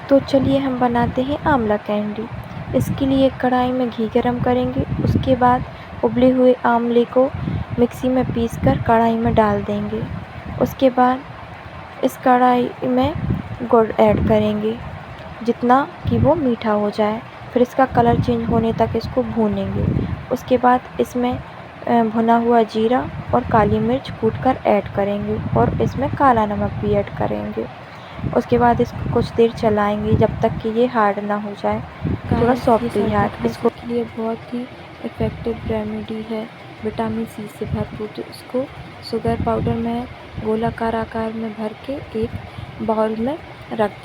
तो चलिए हम बनाते हैं आंवला कैंडी। इसके लिए कढ़ाई में घी गरम करेंगे। उसके बाद उबले हुए आंवले को मिक्सी में पीसकर कढ़ाई में डाल देंगे। उसके बाद इस कढ़ाई में गुड़ ऐड करेंगे जितना कि वो मीठा हो जाए। फिर इसका कलर चेंज होने तक इसको भूनेंगे। उसके बाद इसमें भुना हुआ जीरा और काली मिर्च कूटकर ऐड करेंगे और इसमें काला नमक भी ऐड करेंगे। उसके बाद इसको कुछ देर चलाएंगे जब तक कि ये हार्ड ना हो जाए, थोड़ा सॉफ्ट ही हार्ड। इसको के लिए बहुत ही इफ़ेक्टिव रेमेडी है, विटामिन सी से भरपूर। तो इसको शुगर पाउडर में गोलाकार आकार में भर के एक बाउल में रख दें।